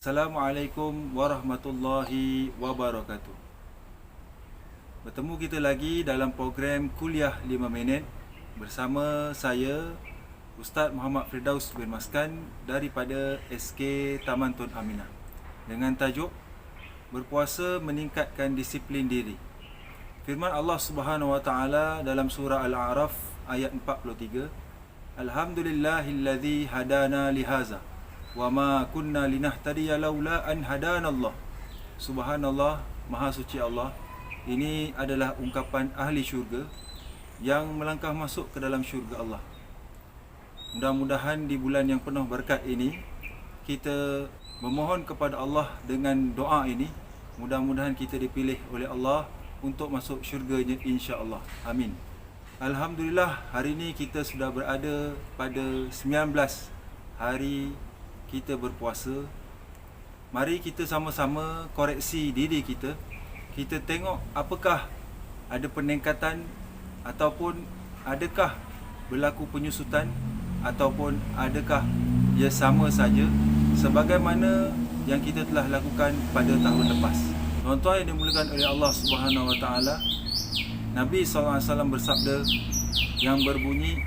Assalamualaikum warahmatullahi wabarakatuh. Bertemu kita lagi dalam program Kuliah 5 Minit bersama saya Ustaz Muhammad Firdaus bin Maskan daripada SK Taman Tun Aminah dengan tajuk Berpuasa Meningkatkan Disiplin Diri. Firman Allah Subhanahu wa taala dalam surah Al-A'raf ayat 43, Alhamdulillahilladzi hadana lihaza wa ma kunna linahtadiya laula an hadanallah. Subhanallah, maha suci Allah. Ini adalah ungkapan ahli syurga yang melangkah masuk ke dalam syurga Allah. Mudah-mudahan di bulan yang penuh berkat ini kita memohon kepada Allah dengan doa ini, mudah-mudahan kita dipilih oleh Allah untuk masuk syurganya insya-Allah. Amin. Alhamdulillah, hari ini kita sudah berada pada 19 hari kita berpuasa. Mari kita sama-sama koreksi diri kita. Kita tengok apakah ada peningkatan ataupun adakah berlaku penyusutan ataupun adakah ia sama saja sebagaimana yang kita telah lakukan pada tahun lepas. Tuan-tuan yang dimuliakan oleh Allah Subhanahu wa taala, Nabi SAW bersabda yang berbunyi,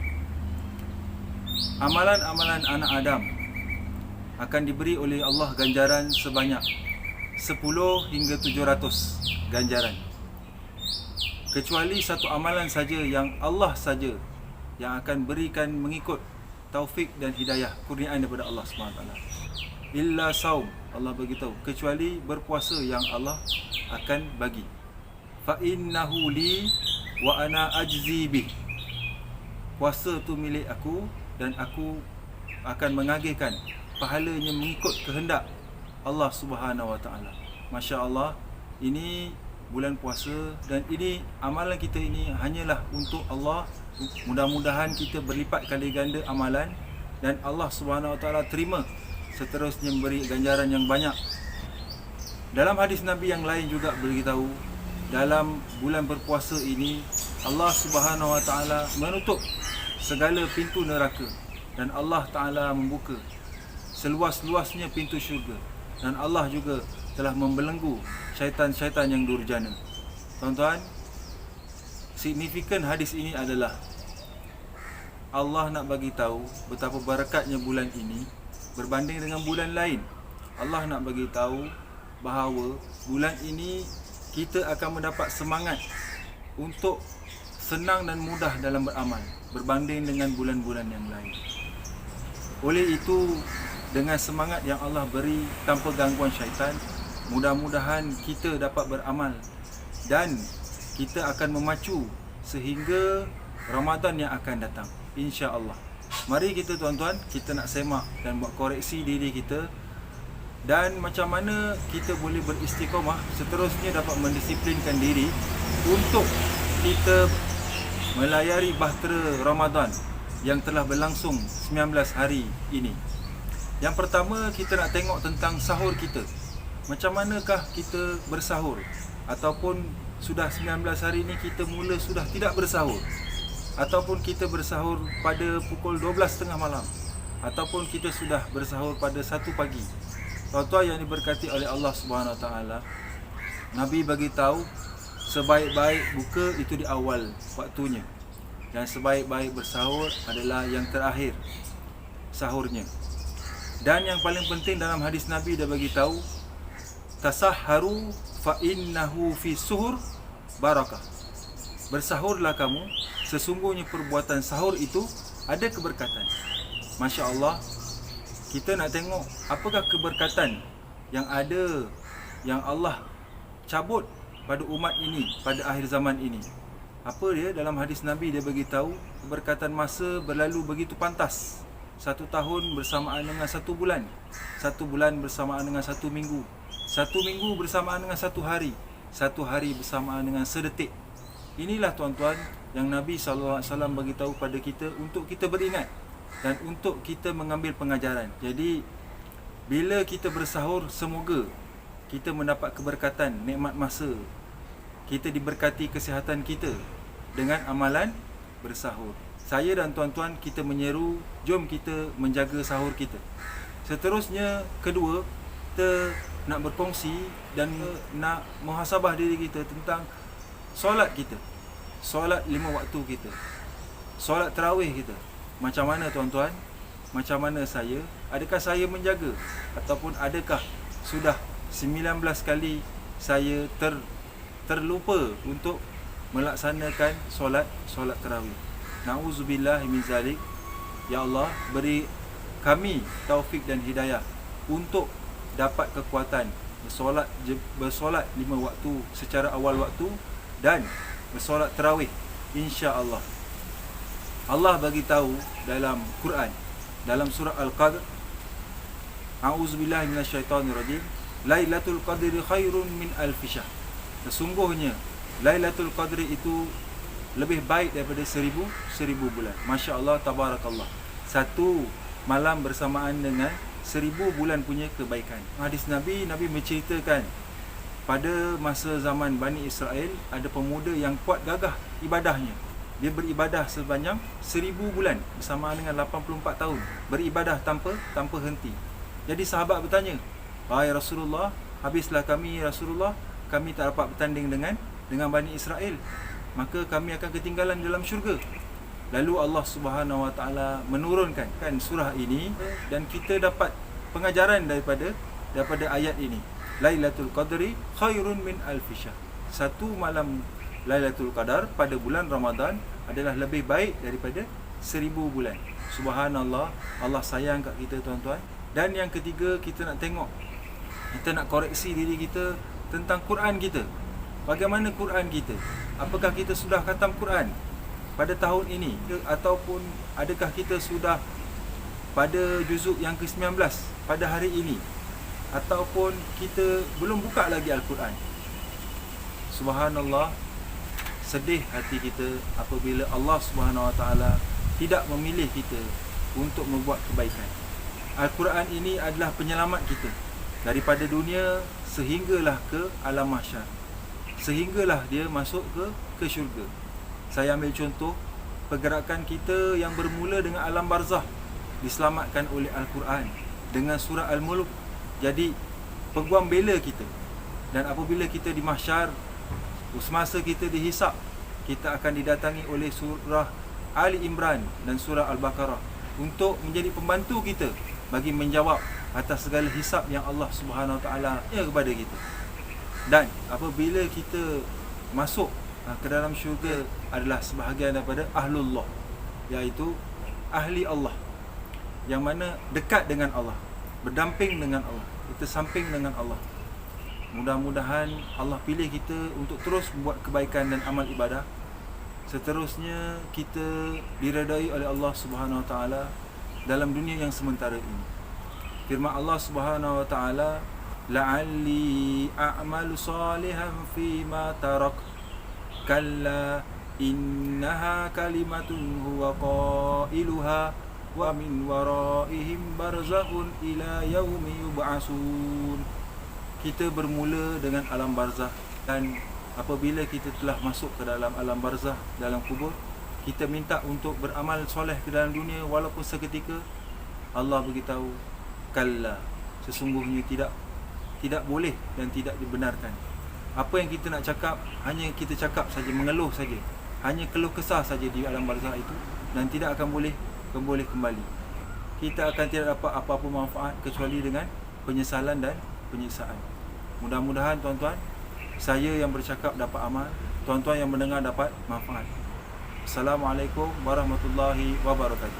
amalan-amalan anak Adam akan diberi oleh Allah ganjaran sebanyak 10 hingga 700 ganjaran. Kecuali satu amalan saja yang Allah saja yang akan berikan mengikut taufik dan hidayah kurniaan daripada Allah SWT. Illa saum, Allah beritahu, kecuali berpuasa yang Allah akan bagi. Fa innahu li wa ana ajzi bih. Puasa tu milik aku dan aku akan mengagihkan pahalanya mengikut kehendak Allah Subhanahu wa taala. Masya-Allah, ini bulan puasa dan ini amalan kita ini hanyalah untuk Allah. Mudah-mudahan kita berlipat kali ganda amalan dan Allah Subhanahu wa taala terima, seterusnya memberi ganjaran yang banyak. Dalam hadis Nabi yang lain juga beritahu, dalam bulan berpuasa ini Allah Subhanahu wa taala menutup segala pintu neraka dan Allah taala membuka seluas-luasnya pintu syurga, dan Allah juga telah membelenggu syaitan-syaitan yang durjana. Tuan-tuan, signifikan hadis ini adalah Allah nak bagi tahu betapa barakatnya bulan ini berbanding dengan bulan lain. Allah nak bagi tahu bahawa bulan ini kita akan mendapat semangat untuk senang dan mudah dalam beramal berbanding dengan bulan-bulan yang lain. Oleh itu, dengan semangat yang Allah beri tanpa gangguan syaitan, mudah-mudahan kita dapat beramal dan kita akan memacu sehingga Ramadan yang akan datang, insya-Allah. Mari kita tuan-tuan, kita nak semak dan buat koreksi diri kita dan macam mana kita boleh beristiqamah seterusnya dapat mendisiplinkan diri untuk kita melayari bahtera Ramadan yang telah berlangsung 19 hari ini. Yang pertama, kita nak tengok tentang sahur kita. Macam manakah kita bersahur? Ataupun sudah 19 hari ini kita mula sudah tidak bersahur? Ataupun kita bersahur pada pukul 12.30 malam? Ataupun kita sudah bersahur pada 1 pagi? Tuan-tuan yang diberkati oleh Allah Subhanahu Wa Taala, Nabi bagi tahu sebaik-baik buka itu di awal waktunya dan sebaik-baik bersahur adalah yang terakhir sahurnya. Dan yang paling penting dalam hadis Nabi dia bagi tahu, tasahharu fa innahu fi suhur barakah. Bersahurlah kamu, sesungguhnya perbuatan sahur itu ada keberkatan. Masya-Allah, kita nak tengok apakah keberkatan yang ada yang Allah cabut pada umat ini pada akhir zaman ini. Apa dia? Dalam hadis Nabi dia bagi tahu keberkatan masa berlalu begitu pantas. 1 tahun bersamaan dengan 1 bulan, 1 bulan bersamaan dengan 1 minggu, 1 minggu bersamaan dengan 1 hari, 1 hari bersamaan dengan sedetik. Inilah tuan-tuan yang Nabi SAW bagi tahu pada kita untuk kita beringat dan untuk kita mengambil pengajaran. Jadi bila kita bersahur, semoga kita mendapat keberkatan, nikmat masa. Kita diberkati kesihatan kita dengan amalan bersahur. Saya dan tuan-tuan kita menyeru, jom kita menjaga sahur kita. Seterusnya, kedua, kita nak berkongsi dan nak muhasabah diri kita tentang solat kita, solat 5 waktu kita, solat tarawih kita. Macam mana tuan-tuan? Macam mana saya? Adakah saya menjaga? Ataupun adakah sudah 19 kali saya terlupa untuk melaksanakan solat tarawih? Na'udzubillah min zalik. Ya Allah, beri kami taufik dan hidayah untuk dapat kekuatan bersolat 5 waktu secara awal waktu dan bersolat tarawih, insya-Allah. Allah bagi tahu dalam Quran, dalam surah Al-Qadr, A'udzubillahi minasyaitonirrajim, Lailatul Qadri khairun min alfi syahr. Sesungguhnya Lailatul Qadri itu lebih baik daripada 1000 bulan. Masya-Allah, tabarakallah. Satu malam bersamaan dengan 1000 bulan punya kebaikan. Hadis Nabi menceritakan pada masa zaman Bani Israel ada pemuda yang kuat gagah ibadahnya. Dia beribadah sepanjang 1000 bulan bersamaan dengan 84 tahun. Beribadah tanpa henti. Jadi sahabat bertanya, "Wahai Rasulullah, habislah kami Rasulullah, kami tak dapat bertanding dengan Bani Israel. Maka kami akan ketinggalan dalam syurga." Lalu Allah Subhanahu Wa Taala menurunkan surah ini dan kita dapat pengajaran daripada ayat ini. Lailatul Qadri khairun min alfi syahr. Satu malam Lailatul Qadar pada bulan Ramadan adalah lebih baik daripada 1000 bulan. Subhanallah, Allah sayang kat kita tuan-tuan. Dan yang ketiga, kita nak tengok, kita nak koreksi diri kita tentang Quran kita. Bagaimana Quran kita? Apakah kita sudah khatam Quran pada tahun ini, ataupun adakah kita sudah pada juzuk yang ke-19 pada hari ini, ataupun kita belum buka lagi Al-Quran? Subhanallah, sedih hati kita apabila Allah Subhanahu Wa Taala tidak memilih kita untuk membuat kebaikan. Al-Quran ini adalah penyelamat kita daripada dunia sehinggalah ke alam mahsyar, sehinggalah dia masuk ke syurga. Saya ambil contoh pergerakan kita yang bermula dengan alam barzah, diselamatkan oleh Al-Quran dengan surah Al-Mulk jadi peguam bela kita. Dan apabila kita di mahsyar, semasa kita dihisap, kita akan didatangi oleh surah Ali Imran dan surah Al-Baqarah untuk menjadi pembantu kita bagi menjawab atas segala hisap yang Allah Subhanahu Wa Taala kepada kita. Dan apabila kita masuk ke dalam syurga adalah sebahagian daripada ahlullah, iaitu ahli Allah, yang mana dekat dengan Allah, berdamping dengan Allah, kita samping dengan Allah. Mudah-mudahan Allah pilih kita untuk terus membuat kebaikan dan amal ibadah. Seterusnya kita diredai oleh Allah Subhanahu Wa Taala dalam dunia yang sementara ini. Firman Allah Subhanahu Wa Taala, la'alli a'malu salihan fi ma tarak kalla innaha kalimatun huwa qailuha wa min waraihim barzakhun ila yaumi yub'asun. Kita bermula dengan alam barzah, dan apabila kita telah masuk ke dalam alam barzah, dalam kubur, kita minta untuk beramal soleh ke dalam dunia walaupun seketika. Allah beritahu, kalla, sesungguhnya tidak boleh dan tidak dibenarkan. Apa yang kita nak cakap, hanya kita cakap saja, mengeluh saja, hanya keluh kesah saja di alam barzah itu, dan tidak akan boleh kembali. Kita akan tidak dapat apa-apa manfaat kecuali dengan penyesalan dan penyiksaan. Mudah-mudahan tuan-tuan, saya yang bercakap dapat amal, tuan-tuan yang mendengar dapat manfaat. Assalamualaikum warahmatullahi wabarakatuh.